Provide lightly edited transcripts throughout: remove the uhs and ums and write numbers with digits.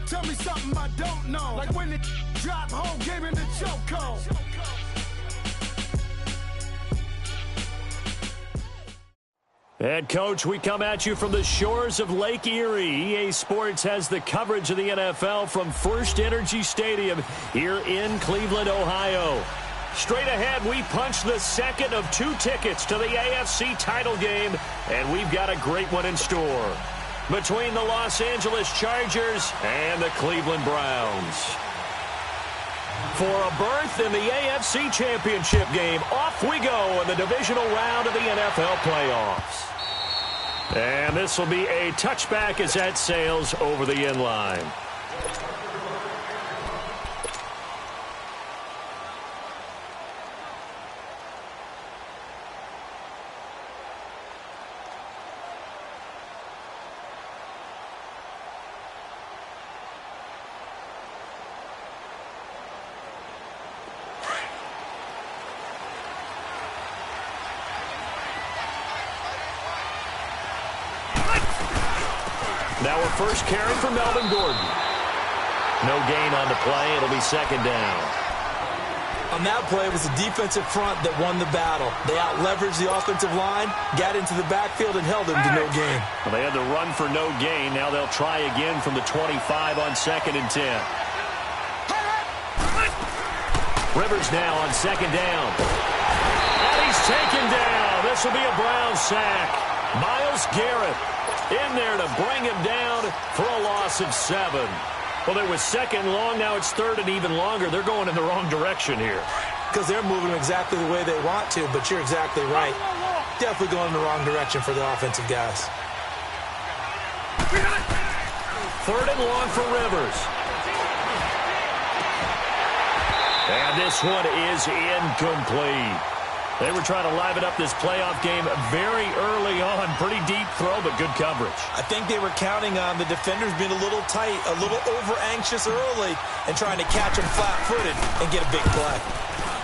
Tell me something I don't know. Like when it drop, whole game in the chokehold. And, Coach, we come at you from the shores of Lake Erie. EA Sports has the coverage of the NFL from First Energy Stadium here in Cleveland, Ohio. Straight ahead, we punch the second of 2 tickets to the AFC title game, and we've got a great one in store between the Los Angeles Chargers and the Cleveland Browns. For a berth in the AFC Championship game, off we go in the divisional round of the NFL playoffs. And this will be a touchback as that sails over the end line. Now a first carry for Melvin Gordon. No gain on the play. It'll be second down. On that play, it was the defensive front that won the battle. They out-leveraged the offensive line, got into the backfield, and held them to no gain. Well, they had the run for no gain. Now they'll try again from the 25 on 2nd and 10. Rivers now on 2nd down. And he's taken down. This will be a Brown sack. Myles Garrett in there to bring him down for a loss of 7. Well, it was 2nd long. Now it's 3rd and even longer. They're going in the wrong direction here. Because they're moving exactly the way they want to, but you're exactly right. Definitely going in the wrong direction for the offensive guys. 3rd and long for Rivers. And this one is incomplete. They were trying to liven up this playoff game very early on. Pretty deep throw, but good coverage. I think they were counting on the defenders being a little tight, a little over-anxious early, and trying to catch them flat-footed and get a big play.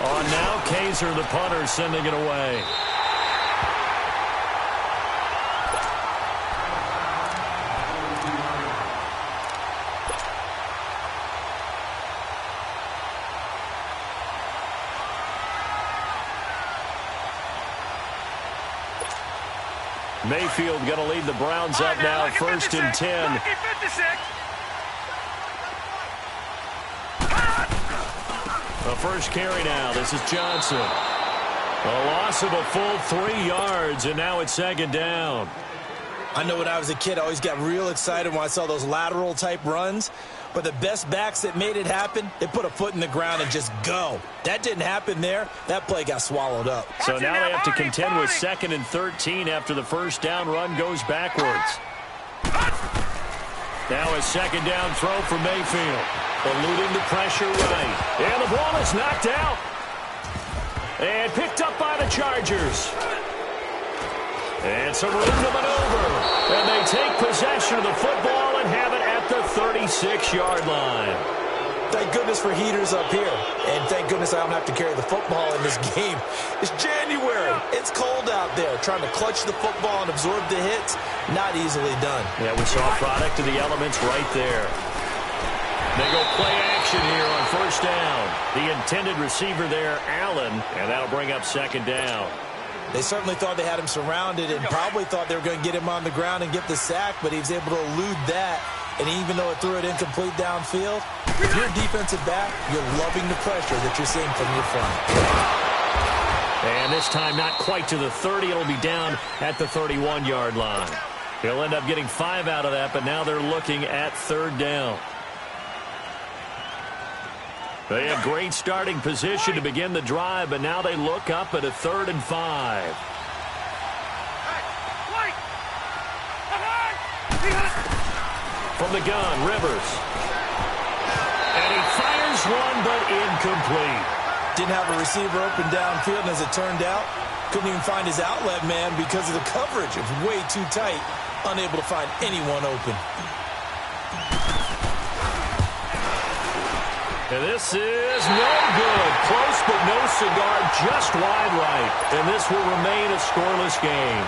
On now, Kayser, the punter, sending it away. Mayfield going to lead the Browns up now, 1st and 10. A first carry now. This is Johnson. A loss of a full 3 yards, and now it's 2nd down. I know when I was a kid, I always got real excited when I saw those lateral-type runs. But the best backs that made it happen, they put a foot in the ground and just go. That didn't happen there. That play got swallowed up. So now they have to contend with 2nd and 13 after the first down run goes backwards. Now a 2nd down throw for Mayfield. Eluding the pressure right. And the ball is knocked out. And picked up by the Chargers. And some room to maneuver. And they take possession of the football and have it at the 36-yard line. Thank goodness for heaters up here. And thank goodness I don't have to carry the football in this game. It's January. It's cold out there. Trying to clutch the football and absorb the hits, not easily done. Yeah, we saw a product of the elements right there. They go play action here on 1st down. The intended receiver there, Allen, and that'll bring up 2nd down. They certainly thought they had him surrounded and probably thought they were going to get him on the ground and get the sack, but he was able to elude that. And even though it threw it incomplete downfield, if you're a defensive back, you're loving the pressure that you're seeing from your front. And this time not quite to the 30. It'll be down at the 31-yard line. He'll end up getting 5 out of that, but now they're looking at 3rd down. They have great starting position to begin the drive, but now they look up at a 3rd and 5. From the gun, Rivers. And he fires one, but incomplete. Didn't have a receiver open downfield, and as it turned out, couldn't even find his outlet man because of the coverage. It was way too tight, unable to find anyone open. And this is no good. Close but no cigar, just wide right. And this will remain a scoreless game.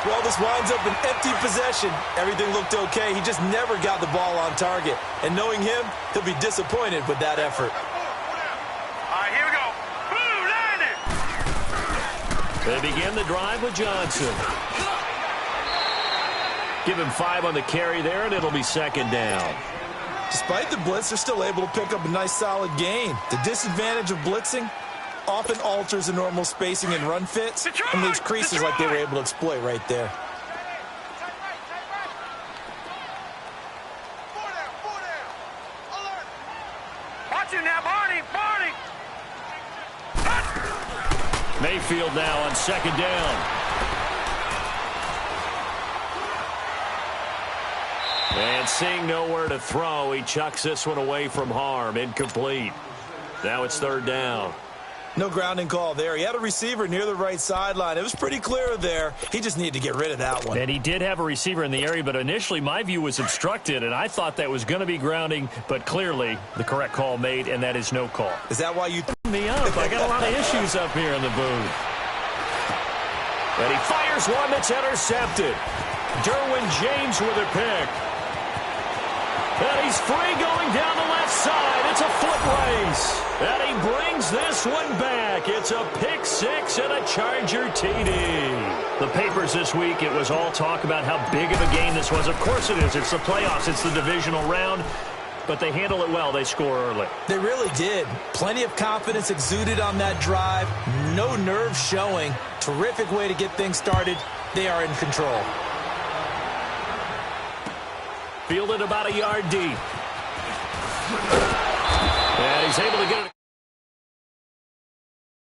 Well, this winds up an empty possession. Everything looked okay. He just never got the ball on target. And knowing him, he'll be disappointed with that effort. All right, here we go. Blue, line it. They begin the drive with Johnson. Give him 5 on the carry there, and it'll be second down. Despite the blitz, they're still able to pick up a nice, solid gain. The disadvantage of blitzing often alters the normal spacing and run fits and leaves creases like they were able to exploit right there. Watch it now, Barney. Mayfield now on second down. And seeing nowhere to throw, he chucks this one away from harm. Incomplete. Now it's third down. No grounding call there. He had a receiver near the right sideline. It was pretty clear there. He just needed to get rid of that one. And he did have a receiver in the area, but initially my view was obstructed, and I thought that was going to be grounding, but clearly the correct call made, and that is no call. Is that why you threw me up? I got a lot of issues up here in the booth. And he fires one that's intercepted. Derwin James with a pick. And he's free going down the left side. It's a foot race. And he brings this one back. It's a pick six and a Charger TD. The papers this week, it was all talk about how big of a game this was. Of course it is. It's the playoffs. It's the divisional round. But they handle it well. They score early. They really did. Plenty of confidence exuded on that drive. No nerves showing. Terrific way to get things started. They are in control. Fielded about a yard deep. And he's able to get it.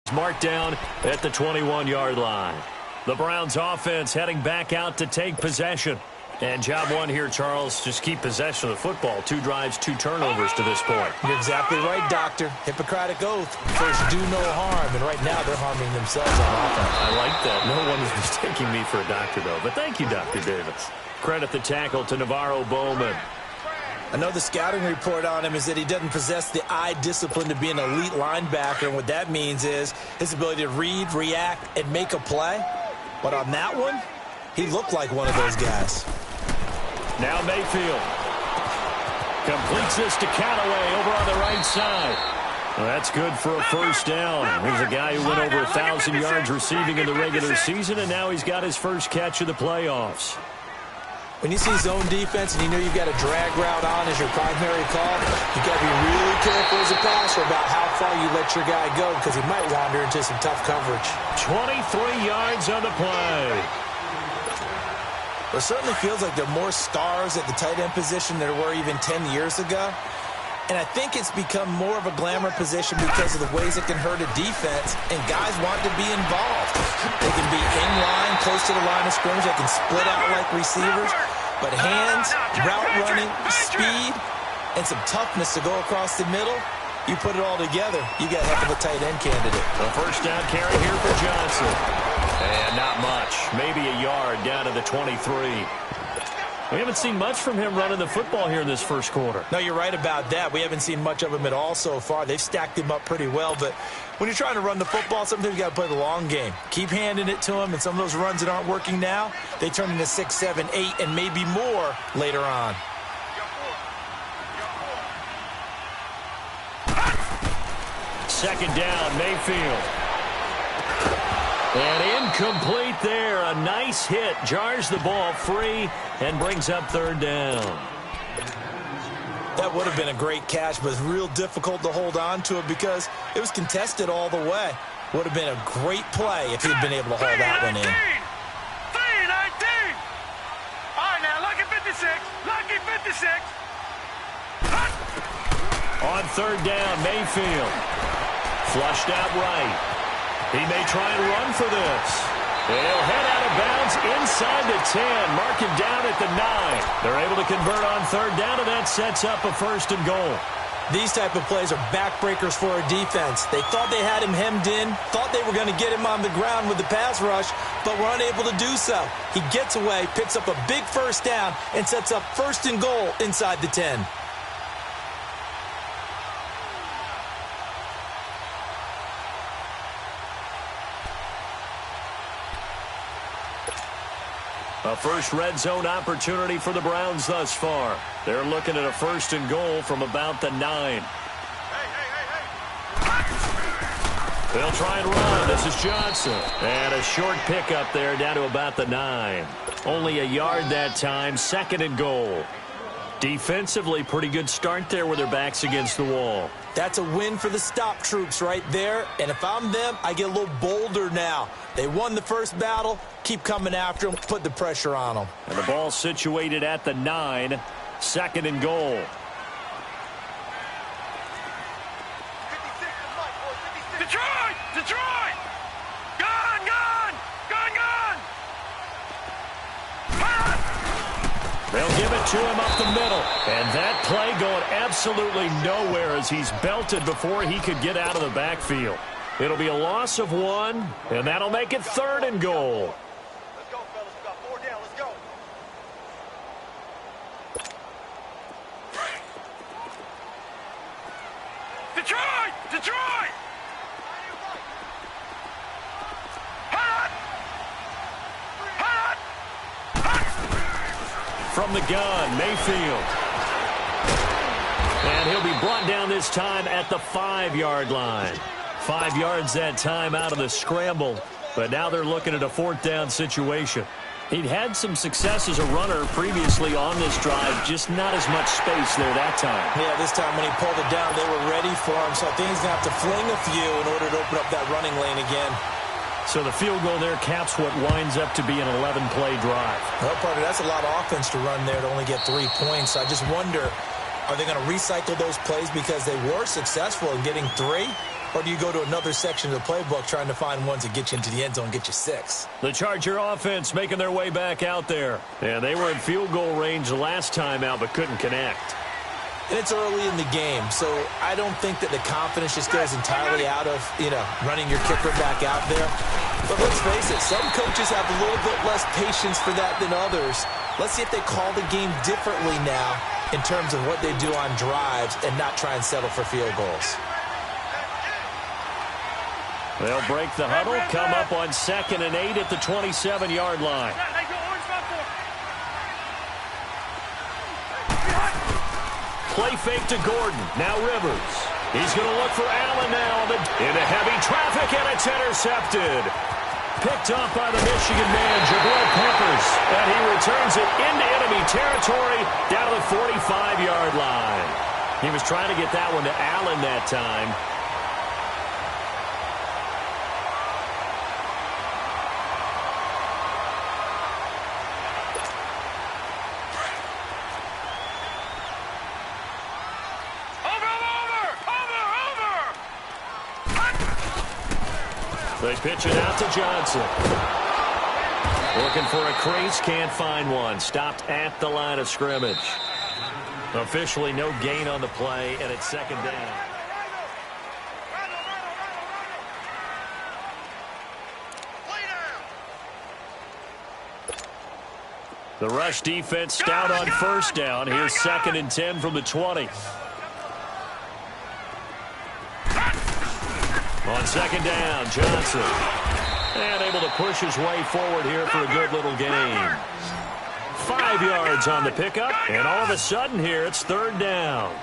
It's marked down at the 21-yard line. The Browns offense heading back out to take possession. And job one here, Charles, just keep possession of the football. 2 drives, 2 turnovers to this point. You're exactly right, Doctor. Hippocratic oath. First, do no harm. And right now, they're harming themselves on offense. I like that. No one is mistaking me for a doctor, though. But thank you, Dr. Davis. Credit the tackle to Navarro Bowman. I know the scouting report on him is that he doesn't possess the eye discipline to be an elite linebacker. And what that means is his ability to read, react, and make a play. But on that one, he looked like one of those guys. Now Mayfield completes this to Callaway over on the right side. Well, that's good for a first down. Here's a guy who went over 1,000 yards receiving in the regular season, and now he's got his first catch of the playoffs. When you see zone defense and you know you've got a drag route on as your primary call, you've got to be really careful as a passer about how far you let your guy go because he might wander into some tough coverage. 23 yards on the play. It certainly feels like there are more stars at the tight end position than there were even 10 years ago. And I think it's become more of a glamour position because of the ways it can hurt a defense, and guys want to be involved. They can be in line, close to the line of scrimmage. They can split out like receivers. But hands, route running, speed, and some toughness to go across the middle, you put it all together, you got a heck of a tight end candidate. The first down carry here for Johnson. And not much. Maybe a yard down to the 23. We haven't seen much from him running the football here in this first quarter. No, you're right about that. We haven't seen much of him at all so far. They've stacked him up pretty well, but when you're trying to run the football, sometimes you got to play the long game. Keep handing it to him, and some of those runs that aren't working now, they turn into 6, 7, 8, and maybe more later on. Second down, Mayfield. And incomplete there. A nice hit. Jars the ball free and brings up third down. That would have been a great catch, but it's real difficult to hold on to it because it was contested all the way. Would have been a great play if he'd been able to haul that one in. 3-19. All right, now, lucky 56. Lucky 56. On third down, Mayfield. Flushed out right. He may try and run for this. He'll head out of bounds inside the 10. Mark him down at the 9. They're able to convert on third down, and that sets up a first and goal. These type of plays are backbreakers for a defense. They thought they had him hemmed in, thought they were going to get him on the ground with the pass rush, but were unable to do so. He gets away, picks up a big first down, and sets up first and goal inside the 10. A first red zone opportunity for the Browns thus far. They're looking at a 1st and goal from about the 9. They'll try and run. This is Johnson. And a short pickup there down to about the 9. Only a yard that time, 2nd and goal. Defensively, pretty good start there with their backs against the wall. That's a win for the stop troops right there. And if I'm them, I get a little bolder now. They won the first battle. Keep coming after them. Put the pressure on them. And the ball situated at the 9. 2nd and goal. Detroit! Detroit! Gone! Gone! Gone! Gone! They'll give it to him up the middle. And that play going absolutely nowhere as he's belted before he could get out of the backfield. It'll be a loss of 1, and that'll make it 3rd and goal. Let's go, fellas. We got 4 down. Let's go. Detroit! Detroit! From the gun, Mayfield. And he'll be brought down this time at the 5-yard line. 5 yards that time out of the scramble. But now they're looking at a 4th down situation. He'd had some success as a runner previously on this drive, just not as much space there that time. Yeah, this time when he pulled it down, they were ready for him. So I think he's going to have to fling a few in order to open up that running lane again. So the field goal there caps what winds up to be an 11-play drive. Well, partner, that's a lot of offense to run there to only get 3 points. I just wonder, are they going to recycle those plays because they were successful in getting 3? Or do you go to another section of the playbook trying to find ones that get you into the end zone and get you 6? The Charger offense making their way back out there. And they were in field goal range the last time out but couldn't connect. And it's early in the game, so I don't think that the confidence just goes entirely out of, running your kicker back out there. But let's face it, some coaches have a little bit less patience for that than others. Let's see if they call the game differently now in terms of what they do on drives and not try and settle for field goals. They'll break the huddle, come up on 2nd and 8 at the 27-yard line. Play fake to Gordon. Now Rivers. He's going to look for Allen now. Into heavy traffic, and it's intercepted. Picked off by the Michigan man, Jabril Peppers. And he returns it into enemy territory down to the 45-yard line. He was trying to get that one to Allen that time. They pitch it out to Johnson. Looking for a crease, can't find one. Stopped at the line of scrimmage. Officially no gain on the play, and it's 2nd down. The rush defense stout on 1st down. Here's 2nd and 10 from the 20. On 2nd down, Johnson. And able to push his way forward here for a good little gain. 5 yards on the pickup, and all of a sudden here, it's 3rd down.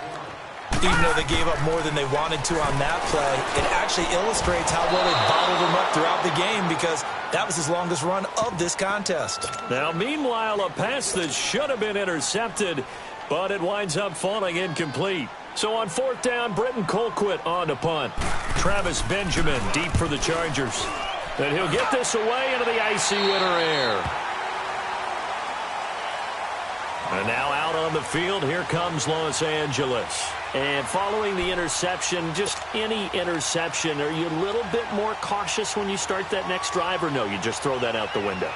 Even though they gave up more than they wanted to on that play, it actually illustrates how well they bottled them up throughout the game because that was his longest run of this contest. Now, meanwhile, a pass that should have been intercepted, but it winds up falling incomplete. So on 4th down, Britton Colquitt on to punt. Travis Benjamin deep for the Chargers. And he'll get this away into the icy winter air. And now out on the field, here comes Los Angeles. And following the interception, just any interception, are you a little bit more cautious when you start that next drive, or no, you just throw that out the window?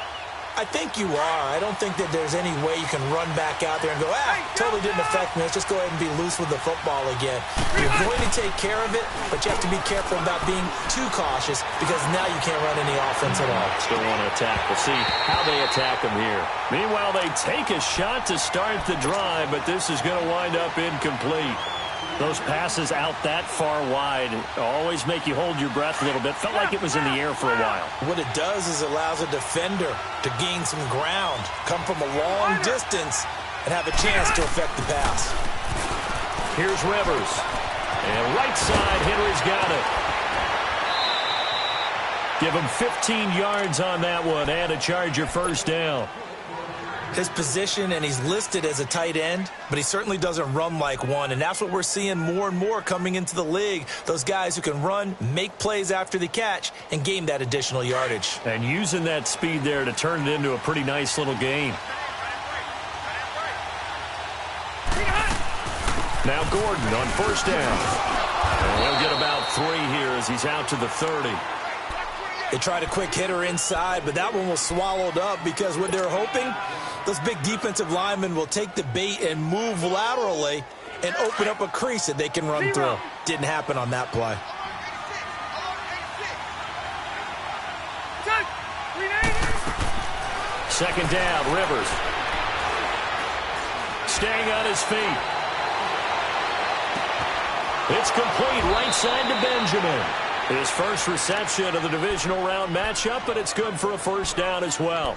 I think you are. I don't think that there's any way you can run back out there and go, totally didn't affect me. Let's just go ahead and be loose with the football again. You're going to take care of it, but you have to be careful about being too cautious because now you can't run any offense at all. Still want to attack. We'll see how they attack them here. Meanwhile, they take a shot to start the drive, but this is going to wind up incomplete. Those passes out that far wide always make you hold your breath a little bit. Felt like it was in the air for a while. What it does is it allows a defender to gain some ground, come from a long distance, and have a chance to affect the pass. Here's Rivers. And right side, Henry's got it. Give him 15 yards on that one and a Charger first down. His position, and he's listed as a tight end, but he certainly doesn't run like one, and that's what we're seeing more and more coming into the league. Those guys who can run, make plays after the catch, and gain that additional yardage. And using that speed there to turn it into a pretty nice little gain. Now Gordon on first down. And he'll get about 3 here as he's out to the 30. They tried a quick hitter inside, but that one was swallowed up because what they're hoping, those big defensive linemen will take the bait and move laterally and open up a crease that they can run through. Didn't happen on that play. Second down, Rivers. Staying on his feet. It's complete right side to Benjamin. His first reception of the divisional round matchup, but it's good for a first down as well.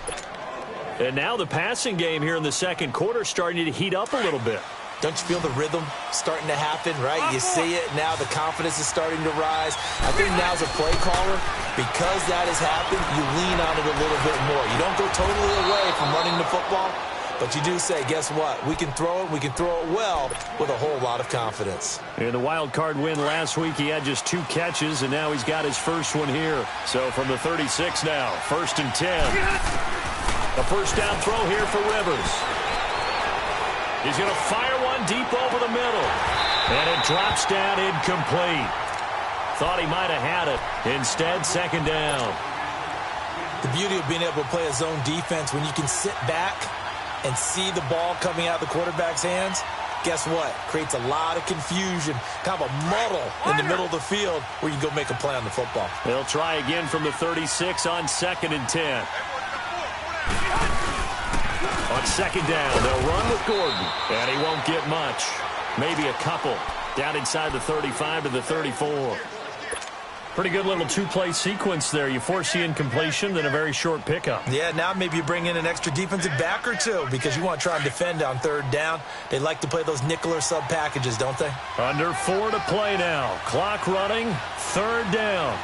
And now the passing game here in the second quarter starting to heat up a little bit. Don't you feel the rhythm starting to happen, right? You see it now, the confidence is starting to rise. I think now's a play caller. Because that has happened, you lean on it a little bit more. You don't go totally away from running the football, but you do say, guess what? We can throw it. We can throw it well with a whole lot of confidence. In the wild card win last week, he had just 2 catches, and now he's got his first one here. So from the 36 now, 1st and 10. A first down throw here for Rivers. He's going to fire one deep over the middle. And it drops down incomplete. Thought he might have had it. Instead, second down. The beauty of being able to play a zone defense when you can sit back and see the ball coming out of the quarterback's hands, guess what? Creates a lot of confusion, kind of a muddle in the middle of the field where you can go make a play on the football. They'll try again from the 36 on 2nd and 10. On second down, they'll run with Gordon, and he won't get much. Maybe a couple. Down inside the 35 to the 34. Pretty good little 2-play sequence there. You force the incompletion, then a very short pickup. Yeah, now maybe you bring in an extra defensive back or 2 because you want to try and defend on 3rd down. They like to play those nickel or sub packages, don't they? Under 4 to play now. Clock running. 3rd down.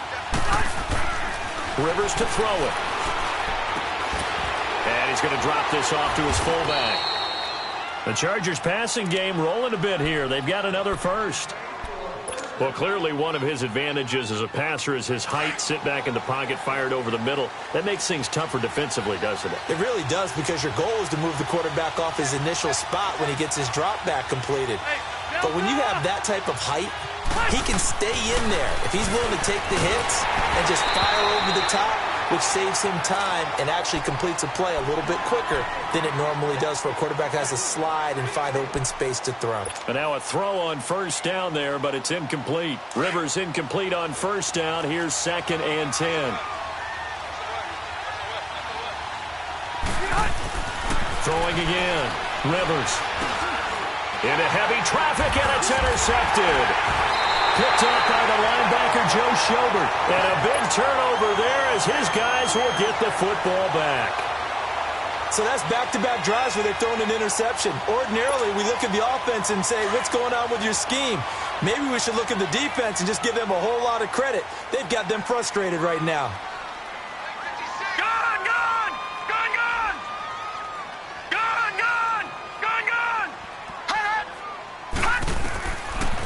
Rivers to throw it. And he's going to drop this off to his fullback. The Chargers passing game rolling a bit here. They've got another first. Well, clearly one of his advantages as a passer is his height, sit back in the pocket, fired over the middle. That makes things tougher defensively, doesn't it? It really does, because your goal is to move the quarterback off his initial spot when he gets his drop back completed. But when you have that type of height, he can stay in there. If he's willing to take the hits and just fire over the top, which saves him time and actually completes a play a little bit quicker than it normally does for a quarterback who has to slide and find open space to throw. And now a throw on first down there, but it's incomplete. Rivers incomplete on first down. Here's 2nd and 10. Throwing again. Rivers. Into heavy traffic, and it's intercepted. Picked up by the linebacker, Joe Schobert. And a big turnover there as his guys will get the football back. So that's back-to-back drives where they're throwing an interception. Ordinarily, we look at the offense and say, what's going on with your scheme? Maybe we should look at the defense and just give them a whole lot of credit. They've got them frustrated right now.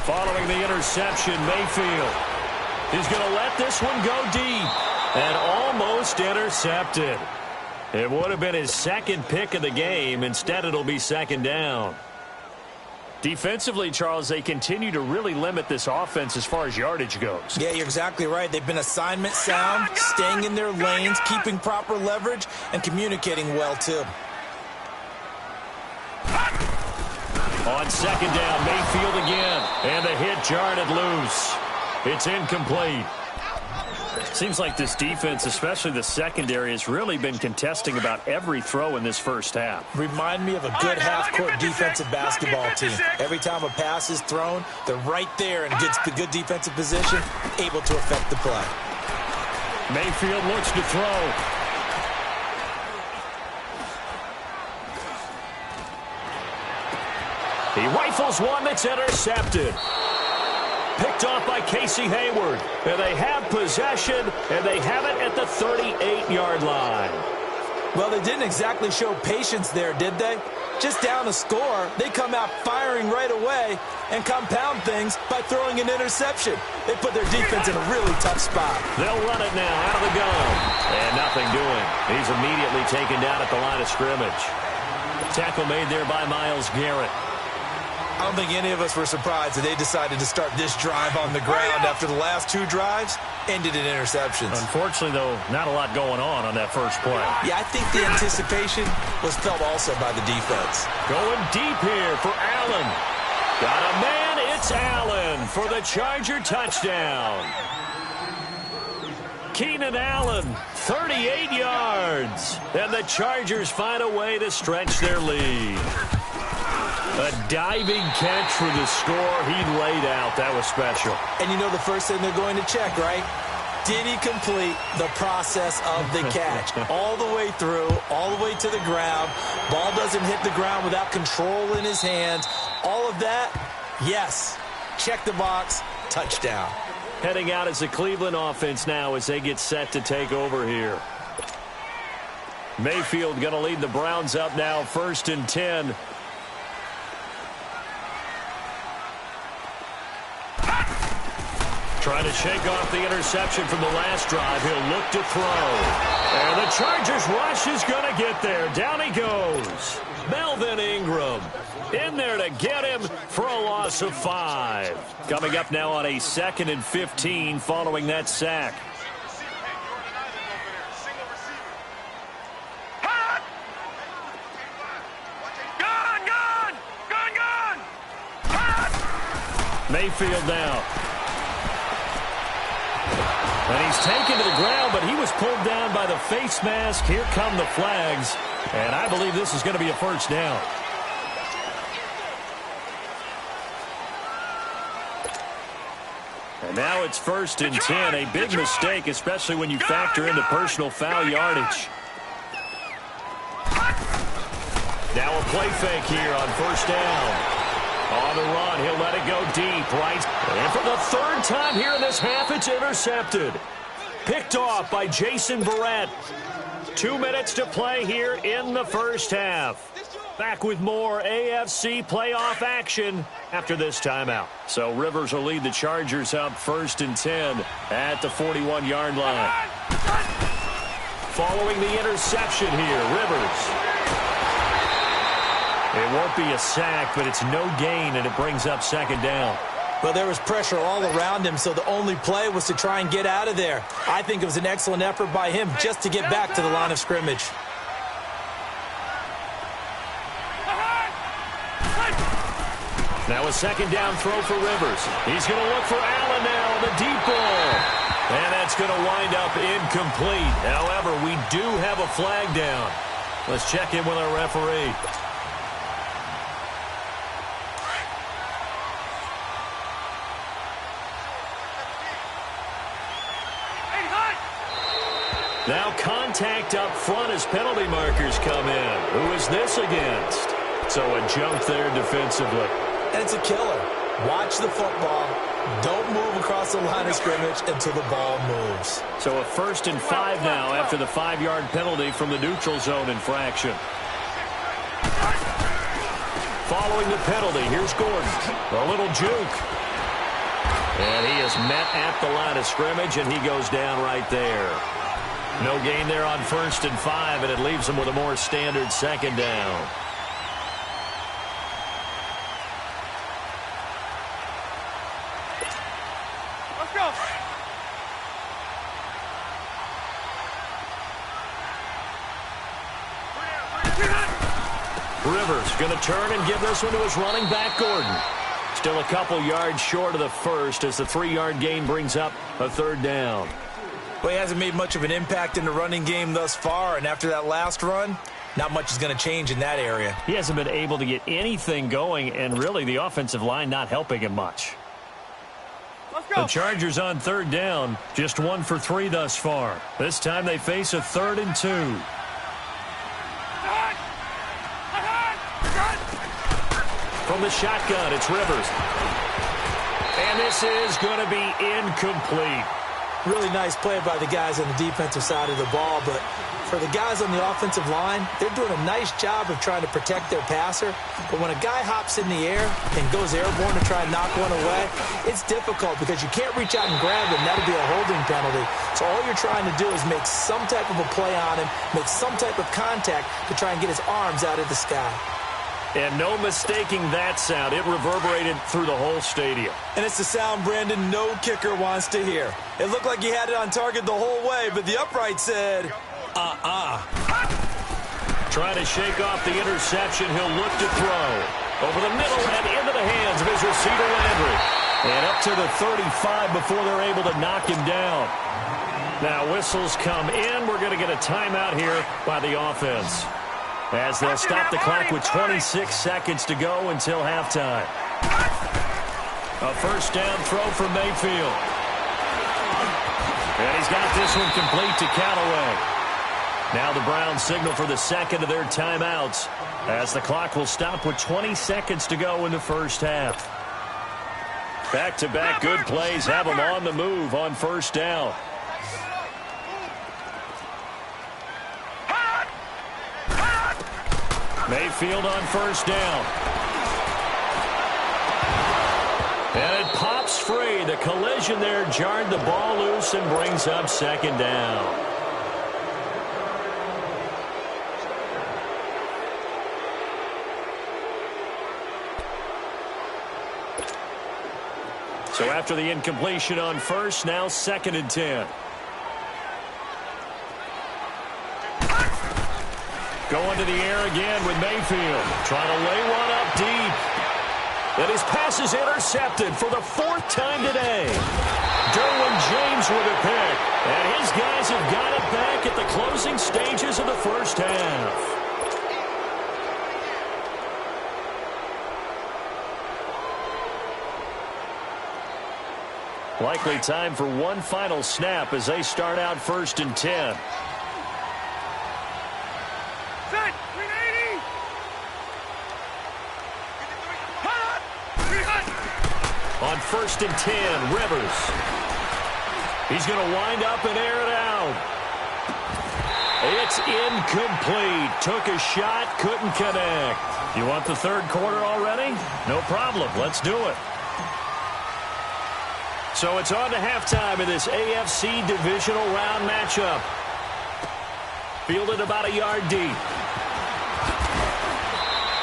Following the interception, Mayfield is going to let this one go deep and almost intercepted. It would have been his 2nd pick of the game. Instead, it'll be 2nd down. Defensively, Charles, they continue to really limit this offense as far as yardage goes. Yeah, you're exactly right. They've been assignment sound, staying in their lanes, keeping proper leverage, and communicating well, too. On 2nd down, Mayfield again. And the hit jarred it loose. It's incomplete. Seems like this defense, especially the secondary, has really been contesting about every throw in this first half. Remind me of a good half-court defensive basketball team. Every time a pass is thrown, they're right there and gets the good defensive position, able to affect the play. Mayfield looks to throw. He rifles one that's intercepted. Picked off by Casey Hayward. And they have possession, and they have it at the 38-yard line. Well, they didn't exactly show patience there, did they? Just down a score, they come out firing right away and compound things by throwing an interception. They put their defense in a really tough spot. They'll run it now out of the gun. And nothing doing. He's immediately taken down at the line of scrimmage. Tackle made there by Myles Garrett. I don't think any of us were surprised that they decided to start this drive on the ground after the last two drives ended in interceptions. Unfortunately, though, not a lot going on that first play. Yeah, I think the anticipation was felt also by the defense. Going deep here for Allen. Got a man, it's Allen for the Charger touchdown. Keenan Allen, 38 yards. And the Chargers find a way to stretch their lead. A diving catch for the score. He laid out. That was special. And you know the first thing they're going to check, right? Did he complete the process of the catch? All the way through, all the way to the ground. Ball doesn't hit the ground without control in his hands. All of that, yes. Check the box, touchdown. Heading out as the Cleveland offense now as they get set to take over here. Mayfield going to lead the Browns up now, 1st and 10. Trying to shake off the interception from the last drive. He'll look to throw. And the Chargers rush is going to get there. Down he goes. Melvin Ingram in there to get him for a loss of 5. Coming up now on a 2nd and 15 following that sack. Mayfield now. And he's taken to the ground, but he was pulled down by the face mask. Here come the flags. And I believe this is going to be a first down. And now it's 1st and 10. A big mistake, especially when you factor in the personal foul yardage. Now a play fake here on 1st down. On the run, he'll let it go deep, right? And for the 3rd time here in this half, it's intercepted. Picked off by Jason Verrett. 2 minutes to play here in the first half. Back with more AFC playoff action after this timeout. So Rivers will lead the Chargers up 1st and 10 at the 41-yard line. Following the interception here, Rivers. It won't be a sack, but it's no gain, and it brings up 2nd down. Well, there was pressure all around him, so the only play was to try and get out of there. I think it was an excellent effort by him just to get back to the line of scrimmage. Now a 2nd down throw for Rivers. He's going to look for Allen now, the deep ball. And that's going to wind up incomplete. However, we do have a flag down. Let's check in with our referee. Now contact up front as penalty markers come in. Who is this against? So a jump there defensively. And it's a killer. Watch the football. Don't move across the line of scrimmage until the ball moves. So a 1st and 5 now after the 5-yard penalty from the neutral zone infraction. Following the penalty, here's Gordon. A little juke. And he is met at the line of scrimmage, and he goes down right there. No gain there on 1st and 5, and it leaves them with a more standard 2nd down. Let's go. Rivers going to turn and give this one to his running back, Gordon. Still a couple yards short of the first as the 3-yard gain brings up a 3rd down. Well, he hasn't made much of an impact in the running game thus far, and after that last run, not much is going to change in that area. He hasn't been able to get anything going, and really the offensive line not helping him much. Let's go. The Chargers on third down, just 1 for 3 thus far. This time they face a 3rd and 2. From the shotgun, it's Rivers. And this is going to be incomplete. Really nice play by the guys on the defensive side of the ball, but for the guys on the offensive line, they're doing a nice job of trying to protect their passer. But when a guy hops in the air and goes airborne to try and knock one away, it's difficult because you can't reach out and grab him. That'll be a holding penalty. So all you're trying to do is make some type of a play on him, make some type of contact to try and get his arms out of the sky. And no mistaking that sound. It reverberated through the whole stadium. And it's the sound, Brandon, no kicker wants to hear. It looked like he had it on target the whole way, but the upright said, Trying to shake off the interception. He'll look to throw. Over the middle and into the hands of his receiver, Landry. And up to the 35 before they're able to knock him down. Now whistles come in. We're going to get a timeout here by the offense, as they'll stop the clock with 26 seconds to go until halftime. A first down throw for Mayfield. And he's got this one complete to Callaway. Now the Browns signal for the second of their timeouts, as the clock will stop with 20 seconds to go in the first half. Back-to-back good plays have them on the move on first down. Mayfield on first down. And it pops free. The collision there jarred the ball loose and brings up second down. So after the incompletion on first, now 2nd and 10. Going to the air again with Mayfield. Trying to lay one up deep. And his pass is intercepted for the 4th time today. Derwin James with a pick. And his guys have got it back at the closing stages of the first half. Likely time for one final snap as they start out 1st and 10. On 1st and 10, Rivers. He's going to wind up and air it out. It's incomplete. Took a shot, couldn't connect. You want the 3rd quarter already? No problem. Let's do it. So it's on to halftime in this AFC divisional round matchup. Fielded about a yard deep.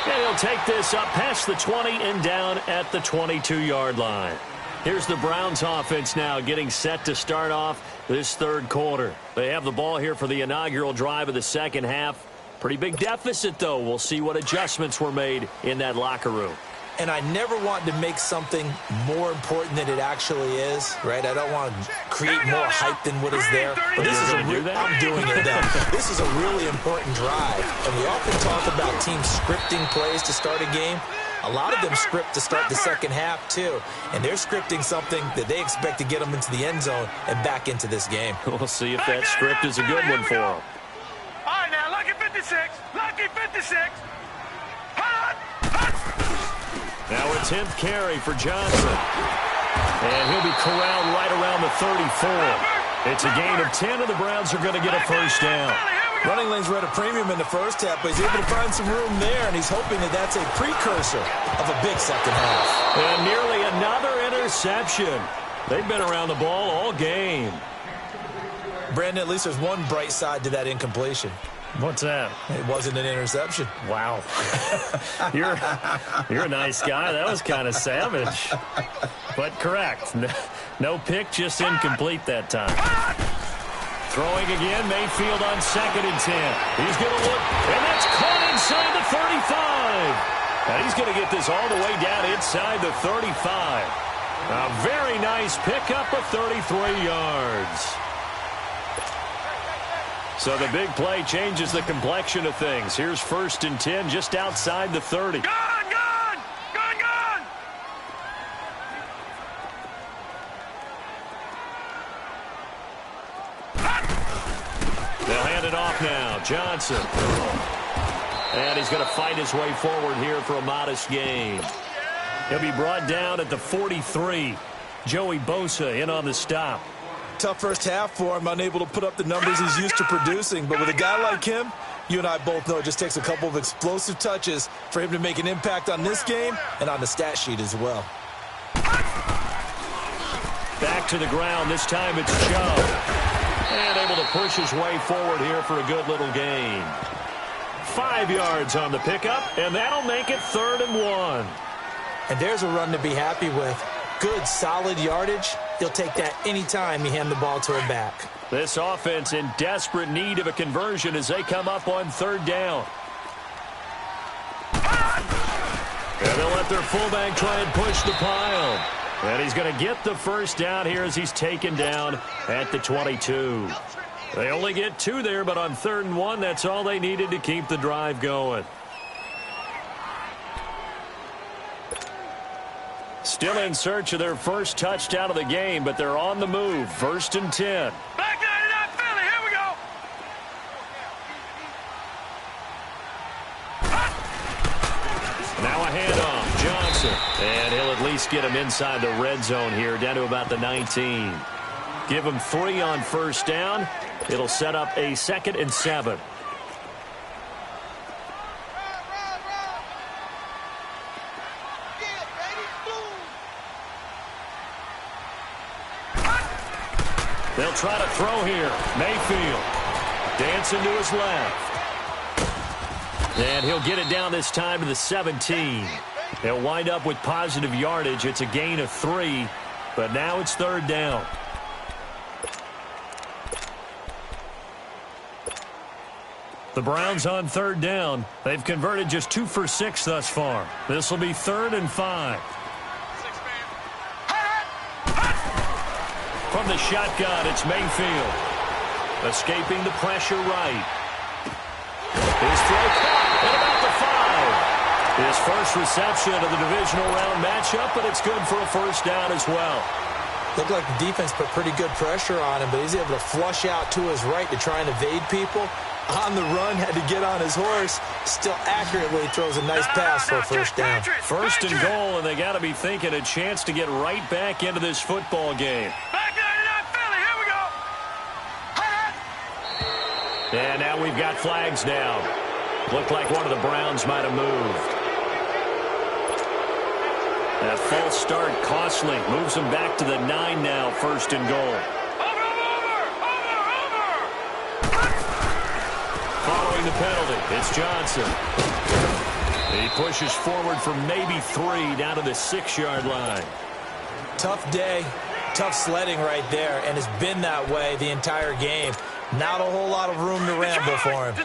And he'll take this up past the 20 and down at the 22-yard line. Here's the Browns offense now getting set to start off this 3rd quarter. They have the ball here for the inaugural drive of the second half. Pretty big deficit, though. We'll see what adjustments were made in that locker room. And I never want to make something more important than it actually is, right? I don't want to create more hype than what is there. But this is I'm doing it though. This is a really important drive. And we often talk about teams scripting plays to start a game. A lot of them script to start the second half too. And they're scripting something that they expect to get them into the end zone and back into this game. We'll see if that script is a good one for them. All right, now, lucky 56. Lucky 56. Now a 10th carry for Johnson. And he'll be corralled right around the 34. It's a gain of 10, and the Browns are going to get a first down. Running lanes were at a premium in the first half, but he's able to find some room there, and he's hoping that that's a precursor of a big second half. And nearly another interception. They've been around the ball all game. Brandon, at least there's one bright side to that incompletion. What's that? It wasn't an interception. Wow. You're a nice guy. That was kind of savage. But correct. No pick, just incomplete that time. Throwing again, Mayfield on 2nd and 10. He's going to look, and that's caught inside the 35. And he's going to get this all the way down inside the 35. A very nice pickup of 33 yards. So the big play changes the complexion of things. Here's 1st and 10 just outside the 30. Gone! They'll hand it off now. Johnson. And he's going to fight his way forward here for a modest gain. He'll be brought down at the 43. Joey Bosa in on the stop. Tough first half for him, unable to put up the numbers he's used to producing. But with a guy like him, you and I both know it just takes a couple of explosive touches for him to make an impact on this game and on the stat sheet as well. Back to the ground. This time it's Chubb. And able to push his way forward here for a good little gain. 5 yards on the pickup, and that'll make it 3rd and 1. And there's a run to be happy with. Good, solid yardage. He'll take that anytime you hand the ball to him back. This offense in desperate need of a conversion as they come up on 3rd down. And they'll let their fullback try and push the pile. And he's going to get the 1st down here as he's taken down at the 22. They only get 2 there, but on 3rd and 1, that's all they needed to keep the drive going. Still in search of their 1st touchdown of the game, but they're on the move. 1st and 10. Back 99 Philly, here we go. Now a handoff, Johnson. And he'll at least get him inside the red zone here, down to about the 19. Give him 3 on 1st down. It'll set up a 2nd and 7. They'll try to throw here. Mayfield dancing to his left. And he'll get it down this time to the 17. They'll wind up with positive yardage. It's a gain of 3, but now it's 3rd down. The Browns on 3rd down. They've converted just 2 for 6 thus far. This will be 3rd and 5. From the shotgun, it's Mayfield. Escaping the pressure right. His throw caught at about the 5. His first reception of the divisional round matchup, but it's good for a 1st down as well. Looked like the defense put pretty good pressure on him, but he's able to flush out to his right to try and evade people. On the run, had to get on his horse. Still accurately throws a nice pass for a 1st down. 1st and goal, and they got to be thinking a chance to get right back into this football game. Back 99 Philly, here we go. And now we've got flags down. Looked like one of the Browns might have moved. That false start costly. Moves them back to the 9 now, 1st and goal. Following the penalty, it's Johnson. He pushes forward for maybe 3 down to the 6-yard line. Tough day, tough sledding right there, and it's been that way the entire game. Not a whole lot of room to ramble for him.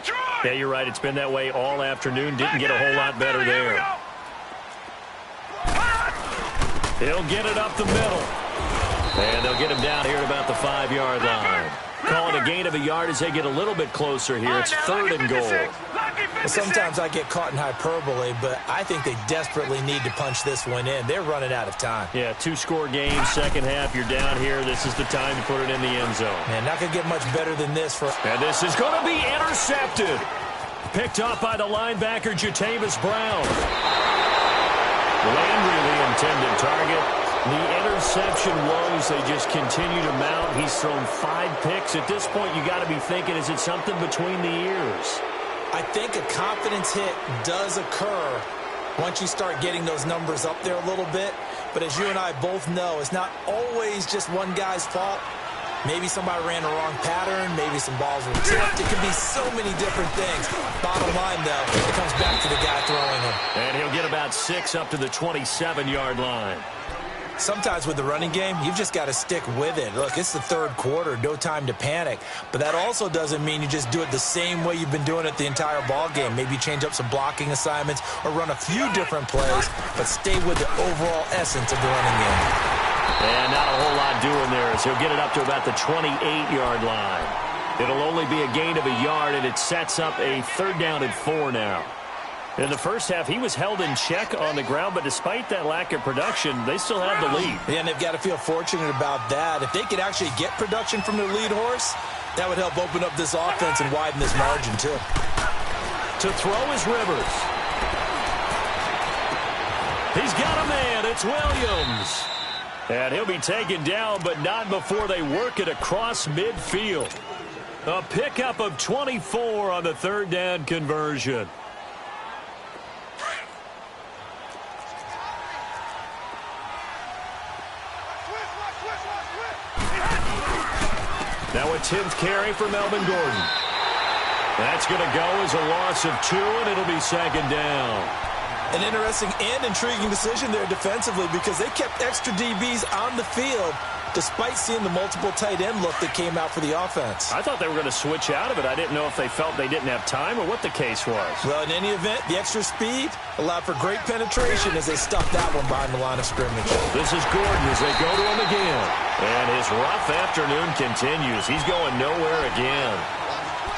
Yeah, you're right. It's been that way all afternoon. Didn't get a whole lot better there. He'll get it up the middle. And they'll get him down here at about the 5-yard line. Call it a gain of a yard as they get a little bit closer here. It's 3rd and goal. Well, sometimes I get caught in hyperbole, but I think they desperately need to punch this one in. They're running out of time. Yeah, 2-score game, 2nd half. You're down here. This is the time to put it in the end zone. Man, not going to get much better than this. And this is going to be intercepted. Picked up by the linebacker, Jatavis Brown. Landry, the intended target. The interception woes, they just continue to mount. He's thrown 5 picks. At this point, you got to be thinking, is it something between the ears? I think a confidence hit does occur once you start getting those numbers up there a little bit. But as you and I both know, it's not always just one guy's fault. Maybe somebody ran a wrong pattern. Maybe some balls were tipped. It could be so many different things. Bottom line, though, it comes back to the guy throwing them. And he'll get about 6 up to the 27-yard line. Sometimes with the running game, you've just got to stick with it. Look, it's the 3rd quarter, no time to panic. But that also doesn't mean you just do it the same way you've been doing it the entire ball game. Maybe change up some blocking assignments or run a few different plays, but stay with the overall essence of the running game. And not a whole lot doing there as he'll get it up to about the 28-yard line. It'll only be a gain of a yard, and it sets up a 3rd down and 4 now. In the first half, he was held in check on the ground, but despite that lack of production, they still have the lead. Yeah, and they've got to feel fortunate about that. If they could actually get production from their lead horse, that would help open up this offense and widen this margin, too. To throw is Rivers. He's got a man. It's Williams. And he'll be taken down, but not before they work it across midfield. A pickup of 24 on the 3rd down conversion. Now a 10th carry for Melvin Gordon. That's going to go as a loss of 2, and it'll be 2nd down. An interesting and intriguing decision there defensively because they kept extra DBs on the field despite seeing the multiple tight end look that came out for the offense. I thought they were going to switch out of it. I didn't know if they felt they didn't have time or what the case was. Well, in any event, the extra speed allowed for great penetration as they stuffed that one behind the line of scrimmage. This is Gordon as they go to him again. And his rough afternoon continues. He's going nowhere again.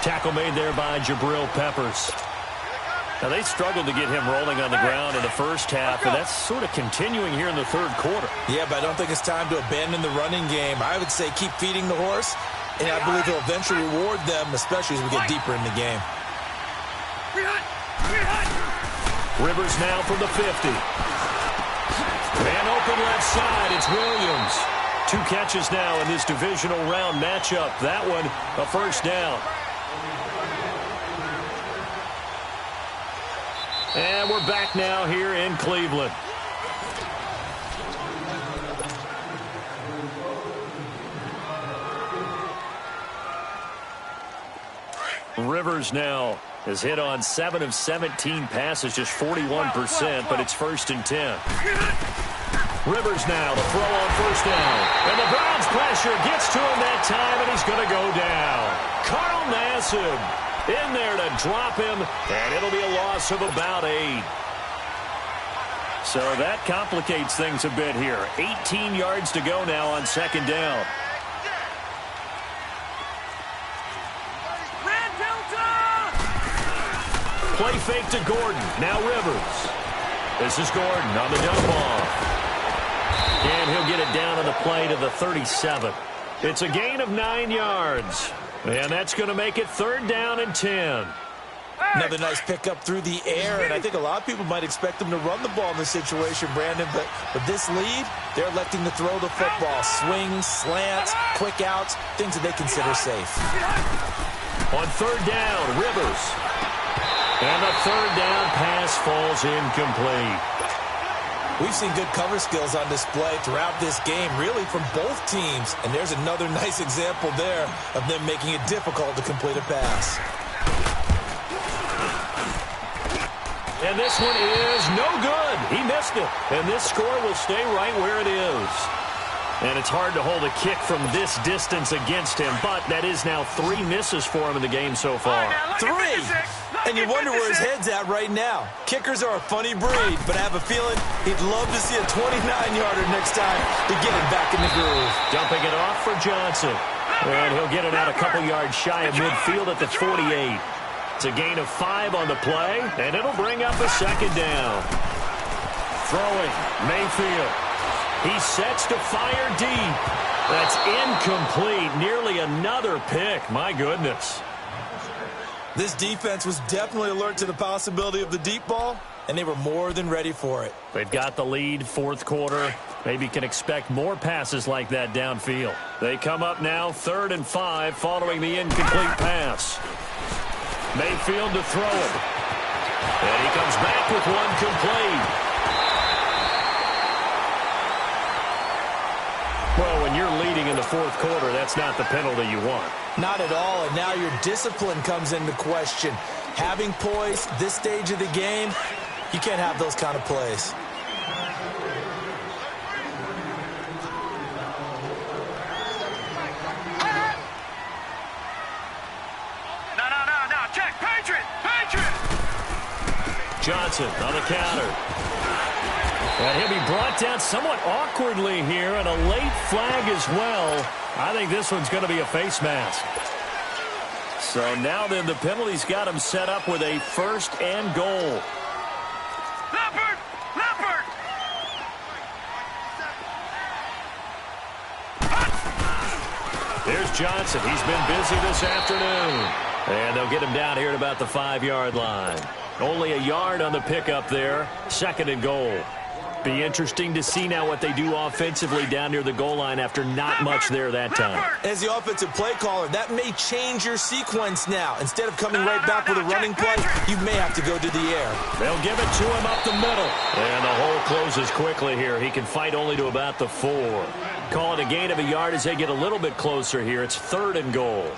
Tackle made there by Jabril Peppers. Now, they struggled to get him rolling on the ground in the first half, and that's sort of continuing here in the 3rd quarter. Yeah, but I don't think it's time to abandon the running game. I would say keep feeding the horse, and I believe he'll eventually reward them, especially as we get deeper in the game. Rivers now from the 50. Man open left side, it's Williams. 2 catches now in this divisional round matchup. That one, a 1st down. And we're back now here in Cleveland. Rivers now has hit on 7 of 17 passes, just 41%, but it's 1st and 10. Rivers now to throw on 1st down. And the Browns pressure gets to him that time, and he's going to go down. Carl Nassib in there to drop him, and it'll be a loss of about 8. So that complicates things a bit here. 18 yards to go now on 2nd down. Play fake to Gordon. Now Rivers. This is Gordon on the dump off. And he'll get it down on the play to the 37. It's a gain of 9 yards. And that's going to make it 3rd down and 10. Another nice pickup through the air, and I think a lot of people might expect them to run the ball in this situation, Brandon, but with this lead, they're electing to throw the football. Swings, slants, quick outs, things that they consider safe. On 3rd down, Rivers. And the 3rd down pass falls incomplete. We've seen good cover skills on display throughout this game, really from both teams. And there's another nice example there of them making it difficult to complete a pass. And this one is no good. He missed it. And this score will stay right where it is. And it's hard to hold a kick from this distance against him, but that is now 3 misses for him in the game so far. 3! And you wonder where his head's at right now. Kickers are a funny breed, but I have a feeling he'd love to see a 29-yarder next time to get him back in the groove. Dumping it off for Johnson. And he'll get it out a couple yards shy of midfield at the 48. It's a gain of 5 on the play, and it'll bring up a 2nd down. Throwing, Mayfield. He sets to fire deep. That's incomplete. Nearly another pick. My goodness. This defense was definitely alert to the possibility of the deep ball, and they were more than ready for it. They've got the lead, 4th quarter. Maybe can expect more passes like that downfield. They come up now 3rd and 5 following the incomplete pass. Mayfield to throw it. And he comes back with one complete. Well, when you're leading in the 4th quarter, that's not the penalty you want. Not at all, and now your discipline comes into question. Having poise this stage of the game, you can't have those kind of plays. No, check, Patriot! Johnson on the counter. And he'll be brought down somewhat awkwardly here, and a late flag as well. I think this one's going to be a face mask. So now then the penalty's got him set up with a 1st and goal. Leopard! Leopard! There's Johnson. He's been busy this afternoon. And they'll get him down here at about the 5-yard line. Only a yard on the pickup there. 2nd and goal. Be interesting to see now what they do offensively down near the goal line after not much there that time. As the offensive play caller, that may change your sequence now. Instead of coming right back with a running play, you may have to go to the air. They'll give it to him up the middle. And the hole closes quickly here. He can fight only to about the 4. Call it a gain of a yard as they get a little bit closer here. It's 3rd and goal.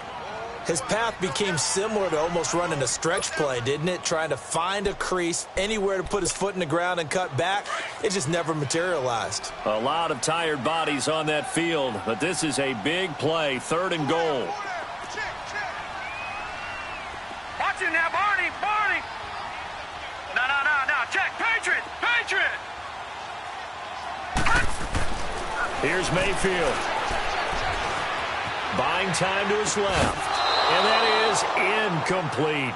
His path became similar to almost running a stretch play, didn't it? Trying to find a crease, anywhere to put his foot in the ground and cut back. It just never materialized. A lot of tired bodies on that field, but this is a big play. 3rd and goal. Watch it now, Barney! Barney! No. Check! Patriot! Patriot! Here's Mayfield. Buying time to his left. And that is incomplete.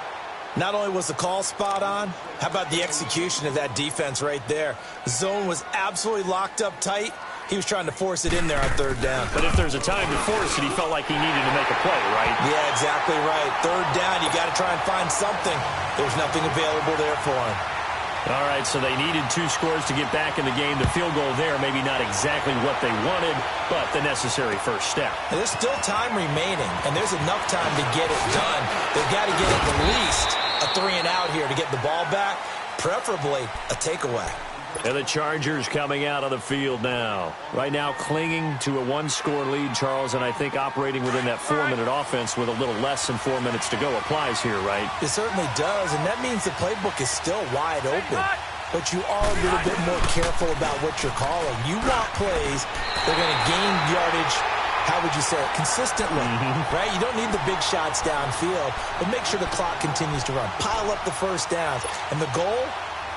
Not only was the call spot on, how about the execution of that defense right there? The zone was absolutely locked up tight. He was trying to force it in there on 3rd down. But if there's a time to force it, he felt like he needed to make a play, right? Yeah, exactly right. 3rd down, you got to try and find something. There's nothing available there for him. All right, so they needed 2 scores to get back in the game. The field goal there, maybe not exactly what they wanted, but the necessary first step. And there's still time remaining, and there's enough time to get it done. They've got to get at least a 3-and-out here to get the ball back, preferably a takeaway. And the Chargers coming out on the field now. Right now clinging to a 1-score lead, Charles, and I think operating within that 4-minute offense with a little less than 4 minutes to go applies here, right? It certainly does, and that means the playbook is still wide open. But you are a little bit more careful about what you're calling. You want plays that are going to gain yardage, how would you say it, consistently, right? You don't need the big shots downfield, but make sure the clock continues to run. Pile up the first downs, and the goal,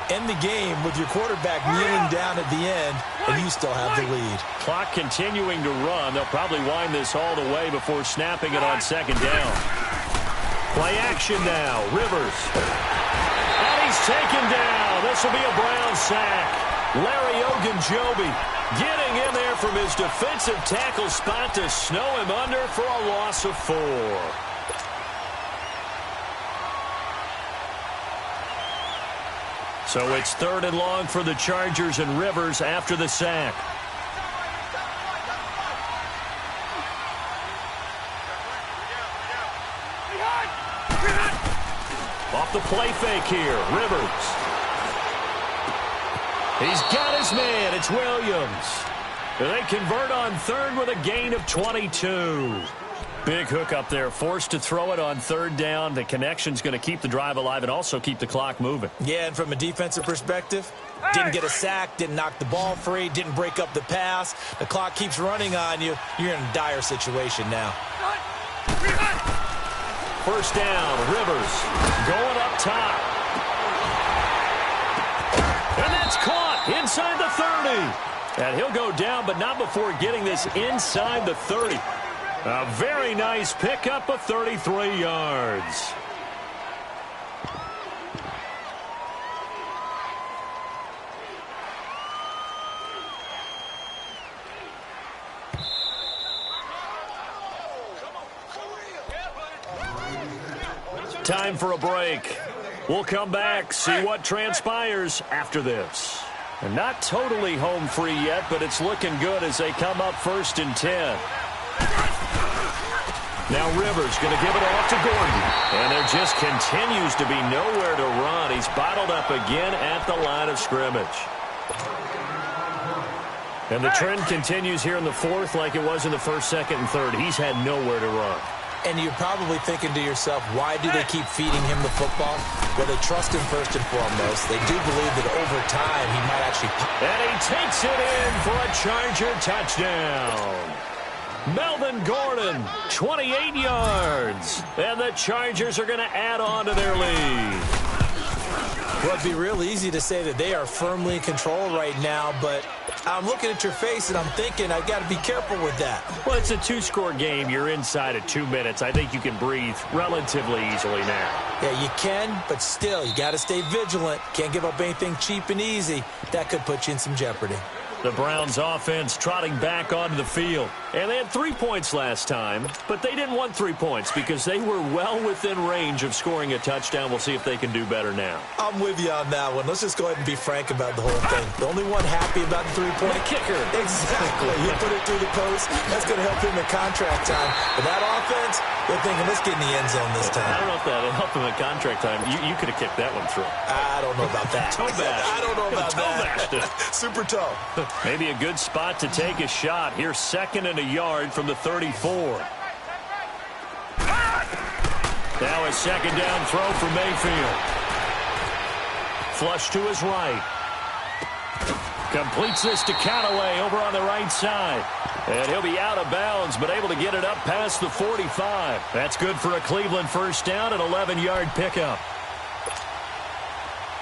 end the game with your quarterback kneeling down at the end, and you still have the lead. Clock continuing to run. They'll probably wind this all the way before snapping it on 2nd down. Play action now. Rivers. And he's taken down. This will be a Brown sack. Larry Ogunjobi getting in there from his defensive tackle spot to snow him under for a loss of 4. So it's 3rd and long for the Chargers and Rivers after the sack. Off the play fake here, Rivers. He's got his man, it's Williams. And they convert on 3rd with a gain of 22. Big hook up there, forced to throw it on 3rd down. The connection's going to keep the drive alive and also keep the clock moving. Yeah, and from a defensive perspective, didn't get a sack, didn't knock the ball free, didn't break up the pass. The clock keeps running on you. You're in a dire situation now. 1st down, Rivers going up top. And that's caught inside the 30. And he'll go down, but not before getting this inside the 30. A very nice pickup of 33 yards. Time for a break. We'll come back, see what transpires after this. And not totally home free yet, but it's looking good as they come up 1st and 10. Now Rivers going to give it off to Gordon. And there just continues to be nowhere to run. He's bottled up again at the line of scrimmage. And the trend continues here in the 4th like it was in the 1st, 2nd, and 3rd. He's had nowhere to run. And you're probably thinking to yourself, why do they keep feeding him the football? Well, they trust him first and foremost. They do believe that over time he might actually... And he takes it in for a Charger touchdown. Melvin Gordon, 28 yards. And the Chargers are going to add on to their lead. Well, it'd be real easy to say that they are firmly in control right now, but I'm looking at your face and I'm thinking I got to be careful with that. Well, it's a 2-score game. You're inside of 2 minutes. I think you can breathe relatively easily now. Yeah, you can, but still, you got to stay vigilant. Can't give up anything cheap and easy. That could put you in some jeopardy. The Browns offense trotting back onto the field. And they had 3 points last time, but they didn't want 3 points because they were well within range of scoring a touchdown. We'll see if they can do better now. I'm with you on that one. Let's just go ahead and be frank about the whole thing. The only one happy about the three-point kicker. Exactly. You put it through the post. That's going to help him in contract time. But that offense, they're thinking, let's get in the end zone this time. I don't know if that helped him in contract time. You could have kicked that one through. I don't know about that. Toe bash. I don't know about that. Super toe. Maybe a good spot to take a shot. Here's 2nd and a yard from the 34. Now a 2nd down throw for Mayfield. Flush to his right. Completes this to Callaway over on the right side. And he'll be out of bounds, but able to get it up past the 45. That's good for a Cleveland first down and 11-yard pickup.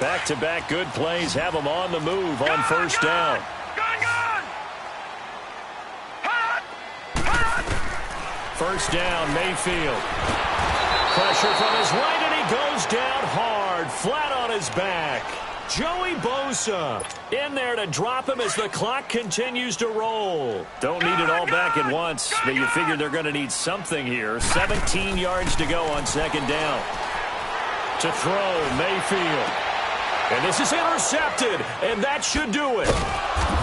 Back-to-back good plays have them on the move on first down. First down, Mayfield. Pressure from his right, and he goes down hard, flat on his back. Joey Bosa in there to drop him as the clock continues to roll. Don't need it all back at once, but you figure they're going to need something here. 17 yards to go on 2nd down. To throw, Mayfield. And this is intercepted, and that should do it.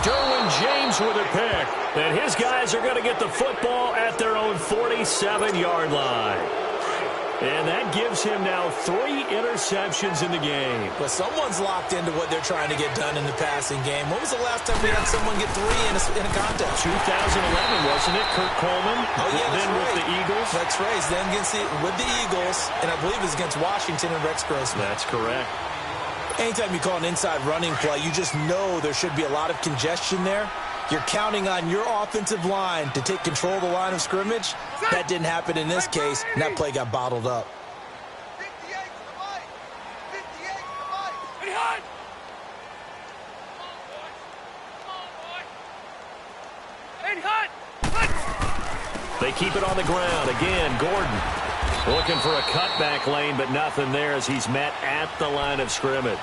Derwin James with a pick. And his guys are going to get the football at their own 47-yard line. And that gives him now 3 interceptions in the game. But someone's locked into what they're trying to get done in the passing game. When was the last time we had someone get 3 in a contest? 2011, wasn't it? Kurt Coleman. Oh, yeah, that's then right. with the Eagles. That's right. Then with the Eagles, and I believe it was against Washington and Rex Grossman. That's correct. Anytime you call an inside running play, you just know there should be a lot of congestion there. You're counting on your offensive line to take control of the line of scrimmage. That didn't happen in this case, and that play got bottled up. They keep it on the ground. Again, Gordon looking for a cutback lane, but nothing there as he's met at the line of scrimmage.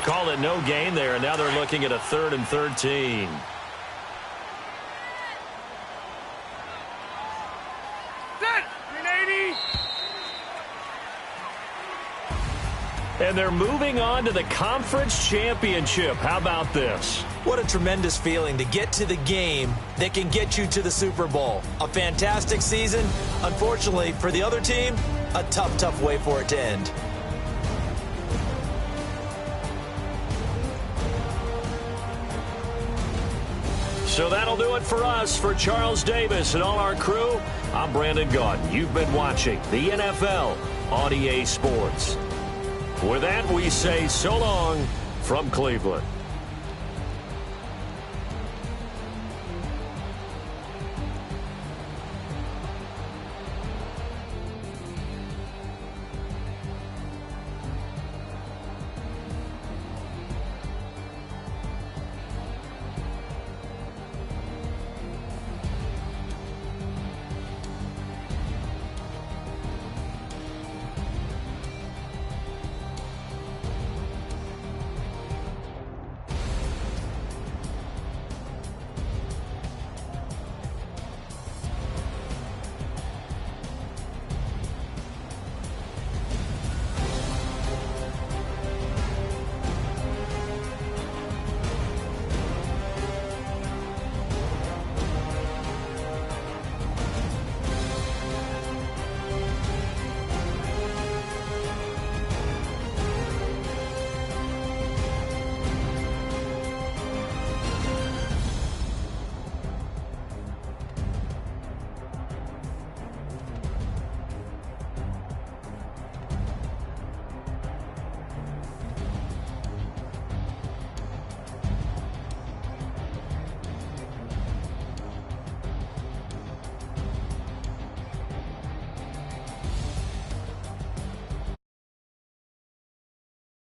Call it no gain there, and now they're looking at a 3rd and 13. And they're moving on to the conference championship. How about this? What a tremendous feeling to get to the game that can get you to the Super Bowl. A fantastic season. Unfortunately, for the other team, a tough, tough way for it to end. So that'll do it for us. For Charles Davis and all our crew, I'm Brandon Gaudin. You've been watching the NFL on EA Sports. With that, we say so long from Cleveland.